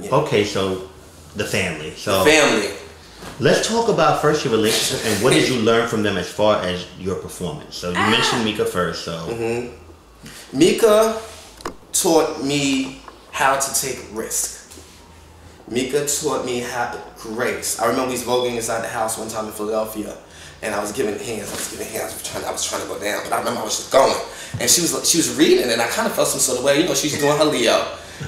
Yeah. Okay, so the family. So the family. Let's talk about first your relationship and what did you learn from them as far as your performance. So you mentioned MEEKA first. So MEEKA taught me how to take risk. MEEKA taught me how to grace. I remember we was voguing inside the house one time in Philadelphia, and I was giving hands. I was trying to go down, but I remember I was just going. And she was reading it, and I kind of felt some sort of way. You know, she's doing her Leo.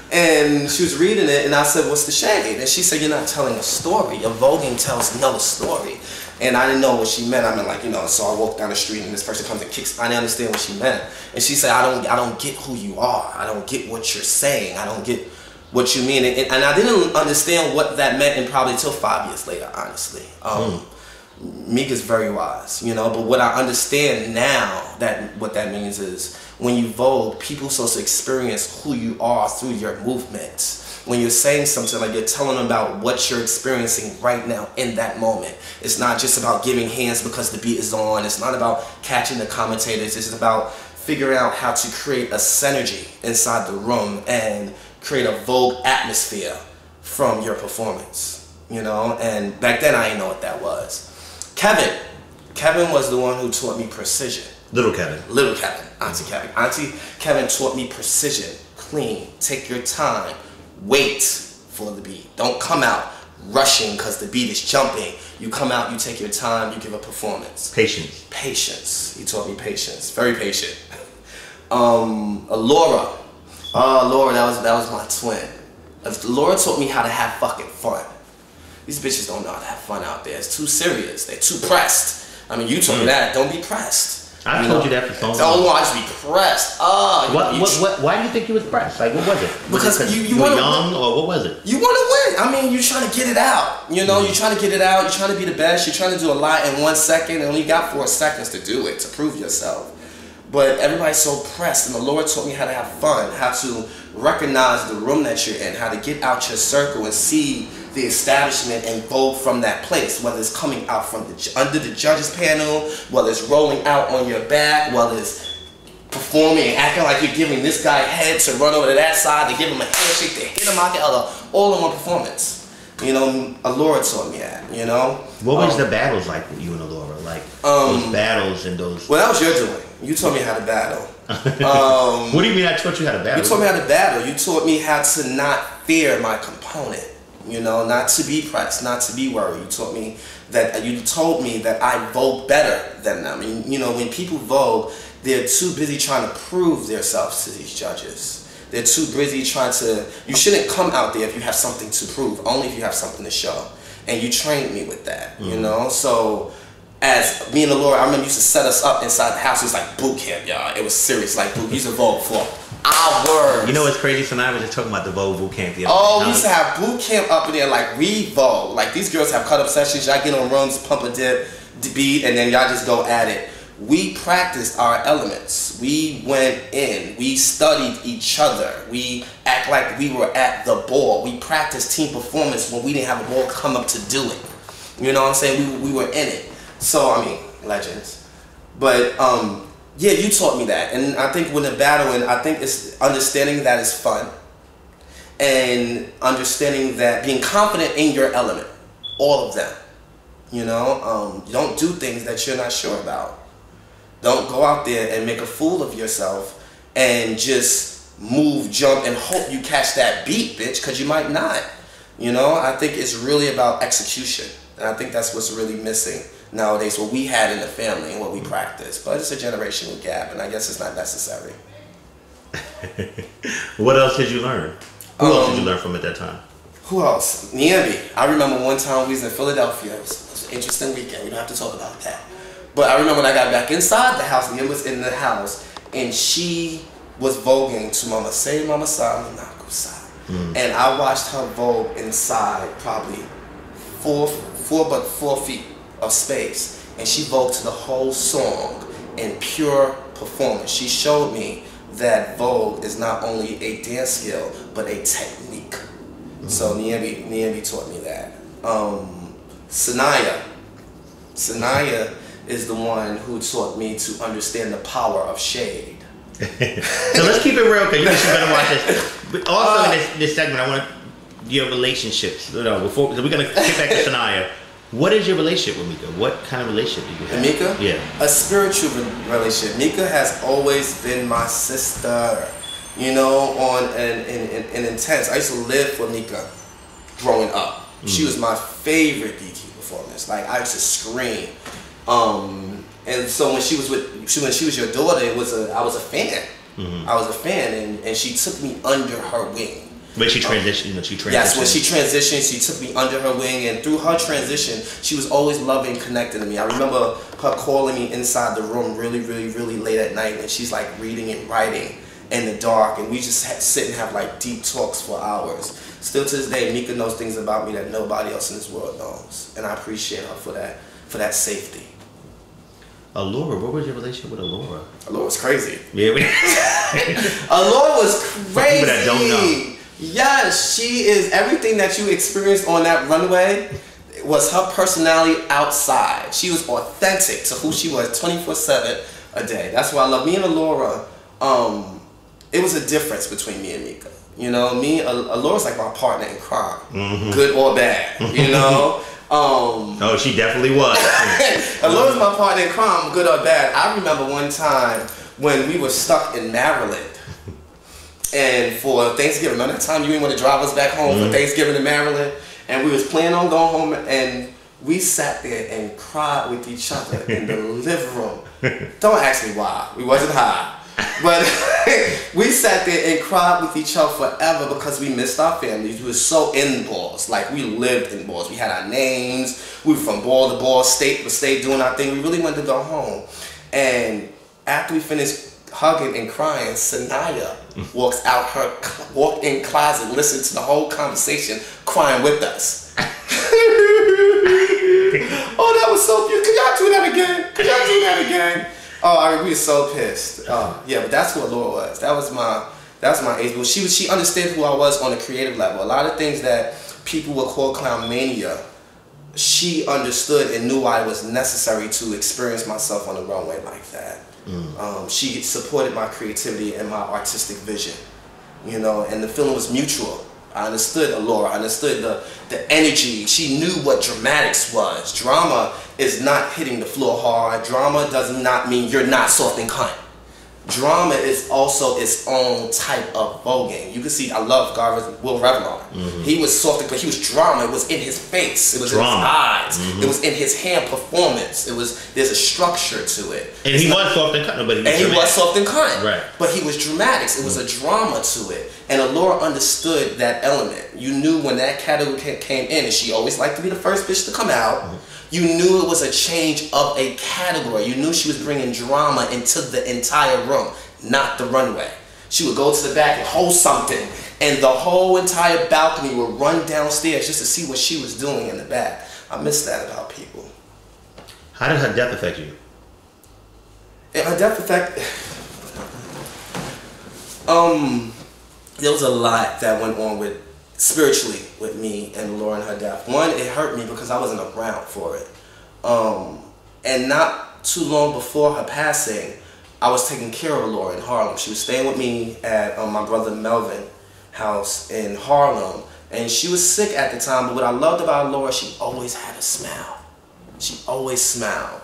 And she was reading it, and I said, "What's the shade?" And she said, "You're not telling a story. Your voguing tells no story." And I didn't know what she meant. I mean, like, you know, so I walk down the street, and this person comes and kicks. I didn't understand what she meant. And she said, I don't get who you are. I don't get what you're saying. I don't get what you mean." And I didn't understand what that meant, and probably until 5 years later, honestly. MEEKA's very wise, you know, but what I understand now, that what that means is when you vogue, people are supposed to experience who you are through your movements. When you're saying something, like you're telling them about what you're experiencing right now in that moment. It's not just about giving hands because the beat is on. It's not about catching the commentators. It's about figuring out how to create a synergy inside the room and create a vogue atmosphere from your performance, you know? And back then I didn't know what that was. Kevin was the one who taught me precision. Little Kevin, Auntie Kevin. Auntie Kevin taught me precision, clean, take your time, wait for the beat. Don't come out rushing because the beat is jumping. You come out, you take your time, you give a performance. Patience. He taught me patience. Very patient. ALLOURA. ALLOURA, that was my twin. ALLOURA taught me how to have fucking fun. These bitches don't know how to have fun out there. It's too serious. They're too pressed. I mean, you told me that. Don't be pressed. I told you that for so long. Don't want to be pressed. Why do you think you was pressed? Like, what was it? Because you were wanna, young, or what was it? You want to win. I mean, you're trying to get it out. You know, you're trying to get it out. You're trying to be the best. You're trying to do a lot in 1 second, and only got 4 seconds to do it, to prove yourself. But everybody's so pressed, and the Lord taught me how to have fun, how to recognize the room that you're in, how to get out your circle and see the establishment and vogue from that place, whether it's coming out from under the judges panel, whether it's rolling out on your back, whether it's performing and acting like you're giving this guy head to run over to that side, to give him a handshake, to hit him out the other, all in one performance. You know, ALLOURA taught me that, you know? What was the battles like with you and ALLOURA? Like, those battles and those... Well, that was your doing. You taught me how to battle. What do you mean I taught you how to battle? You taught me how to battle. You taught me how to not fear my component. You know, not to be pressed, not to be worried. You told me that I vogue better than them. And, you know, when people vogue, they're too busy trying to prove themselves to these judges. They're too busy trying to... You shouldn't come out there if you have something to prove, only if you have something to show. And you trained me with that, you know? So, as me and ALLOURA, I remember you used to set us up inside the house. It was like boot camp, y'all. It was serious, like boot. You used to vogue for hours. You know what's crazy? So now I was just talking about the Vogue boot camp. Oh, we used to have boot camp up in there, like we Vogue. Like these girls have cut up sessions. Y'all get on runs, pump a dip, beat, and then y'all just go at it. We practiced our elements. We went in. We studied each other. We act like we were at the ball. We practiced team performance when we didn't have a ball come up to do it. You know what I'm saying? We were in it. So, I mean, legends. But, yeah, you taught me that. And I think when the battling, I think it's understanding that it's fun. And understanding that, being confident in your element. All of them. You know? You don't do things that you're not sure about. Don't go out there and make a fool of yourself and just move, jump, and hope you catch that beat, bitch, because you might not. You know? I think it's really about execution. And I think that's what's really missing nowadays, what we had in the family and what we practice. But it's a generational gap, and I guess it's not necessary. What else did you learn? Who else did you learn from at that time? Who else? Niambi. I remember one time we was in Philadelphia. It was an interesting weekend. We don't have to talk about that. But I remember when I got back inside the house, Niambi was in the house, and she was voguing to Mama Say, Mama Sa, Mama Sa. And I watched her vogue inside probably 4 feet of space, and she vogued to the whole song in pure performance. She showed me that vogue is not only a dance skill but a technique. So Niambi taught me that. Sanaya is the one who taught me to understand the power of shade. So let's keep it real, because you better watch this. But also in this segment, I want to your relationships. You know, before we're gonna get back to Shania. What is your relationship with MEEKA? What kind of relationship do you have? MEEKA? Yeah. A spiritual relationship. MEEKA has always been my sister. You know, on an intense. I used to live for MEEKA growing up. She was my favorite DT performance. Like, I used to scream. And so when she was your daughter, I was a fan. I was a fan, and she took me under her wing. When she transitioned, she transitioned. Yes, when she transitioned, she took me under her wing, and through her transition, she was always loving, connecting to me. I remember her calling me inside the room really, really, really late at night, and she's like reading and writing in the dark, and we just sit and have like deep talks for hours. Still to this day, MEEKA knows things about me that nobody else in this world knows, and I appreciate her for that safety. ALLOURA, what was your relationship with ALLOURA? ALLOURA was crazy. Yeah, ALLOURA was crazy. People that don't know. Yes, she is everything that you experienced on that runway. Was her personality outside. She was authentic to who she was 24/7 a day. That's why I love me and ALLOURA. It was a difference between me and MEEKA. You know, ALLOURA's like my partner in crime, good or bad. You know. Oh, she definitely was. ALLOURA's my partner in crime, good or bad. I remember one time when we were stuck in Maryland. And for Thanksgiving, remember that time you didn't want to drive us back home for Thanksgiving in Maryland? And we was planning on going home, and we sat there and cried with each other in the living room. Don't ask me why. We wasn't high. But we sat there and cried with each other forever because we missed our families. We were so in balls. Like, we lived in balls. We had our names. We were from ball to ball, state to state, doing our thing. We really wanted to go home. And after we finished hugging and crying, Sanaya walked in closet, listened to the whole conversation, crying with us. Oh, that was so cute. Could y'all do that again? Could y'all do that again? Oh, we were so pissed. Yeah, but that's who ALLOURA was. That was my age group. She understood who I was on a creative level. A lot of things that people would call clown mania, she understood and knew why it was necessary to experience myself on the runway like that. She supported my creativity and my artistic vision, you know, and the feeling was mutual. I understood ALLOURA. I understood the energy. She knew what dramatics was. Drama is not hitting the floor hard. Drama does not mean you're not soft and cunt. Drama is also its own type of voguing. You can see, I love Will Revlon. He was soft, but he was drama. It was in his face. It was drama. In his eyes. It was in his hand performance. There's a structure to it. And he was soft and cunt, but he was soft and cunt. Right. But he was dramatics. It was a drama to it. And ALLOURA understood that element. You knew when that category came in, and she always liked to be the first bitch to come out. You knew it was a change of a category. You knew she was bringing drama into the entire room, not the runway. She would go to the back and hold something, and the whole entire balcony would run downstairs just to see what she was doing in the back. I miss that about people. How did her death affect you? Her death affect... there was a lot that went on spiritually with me and ALLOURA and her death. One, it hurt me because I wasn't around for it. And not too long before her passing, I was taking care of ALLOURA in Harlem. She was staying with me at my brother Melvin's house in Harlem. And she was sick at the time, but what I loved about ALLOURA, she always had a smile. She always smiled.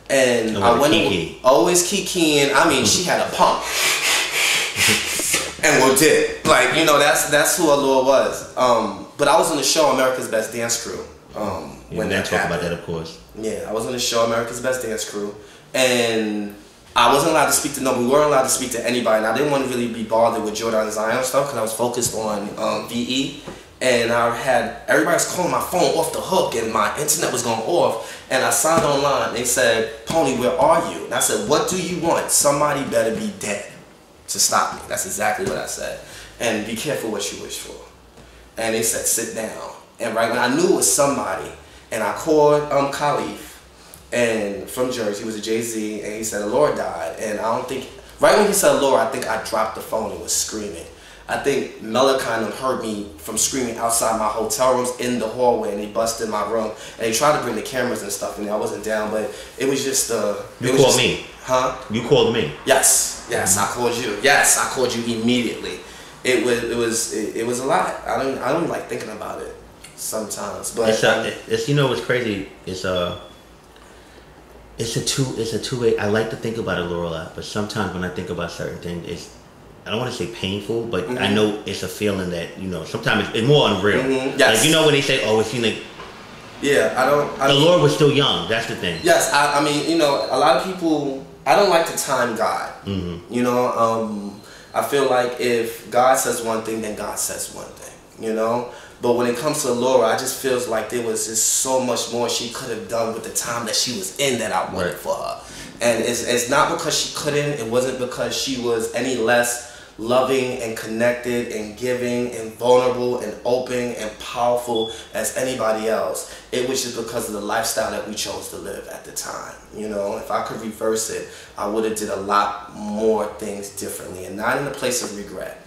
And I went always kikiing. I mean, she had a pump. And we did. Like, you know, that's who ALLOURA was. But I was on the show America's Best Dance Crew. When that talk about that, of course. Yeah, I was on the show America's Best Dance Crew. And I wasn't allowed to speak to nobody. We weren't allowed to speak to anybody. And I didn't want to really be bothered with Jordan Zion stuff because I was focused on VE. And I had everybody was calling my phone off the hook and my internet was going off. And I signed online. They said, Pony, where are you? And I said, what do you want? Somebody better be dead to stop me. That's exactly what I said. And be careful what you wish for. And they said, sit down. And right when I knew it was somebody, and I called Khalif, and from Jersey, he was a Jay-Z, and he said ALLOURA died. And I don't think, right when he said ALLOURA, I think I dropped the phone and was screaming. I think Mella kind of heard me from screaming outside my hotel rooms in the hallway, and they busted my room. And they tried to bring the cameras and stuff, and I wasn't down, but it was just You called me? Huh? You called me? Yes. Yes, I called you. Yes, I called you immediately. it was a lot. I don't like thinking about it sometimes, but it's you know what's crazy. It's a two-way. I like to think about ALLOURA a lot, but sometimes when I think about certain things, I don't want to say painful, but I know it's a feeling that, you know, sometimes it's more unreal. Yes. Like, you know when they say, oh, it's like, ALLOURA was still young. That's the thing. Yes, I mean, you know, a lot of people, I don't like to time God. You know, I feel like if God says one thing, then God says one thing, you know. But when it comes to ALLOURA, I just feels like there was just so much more she could have done with the time that she was in that I wanted for her. And it's not because she couldn't, it wasn't because she was any less loving and connected and giving and vulnerable and open and powerful as anybody else. It was just because of the lifestyle that we chose to live at the time. You know, if I could reverse it, I would have did a lot more things differently, and not in a place of regret.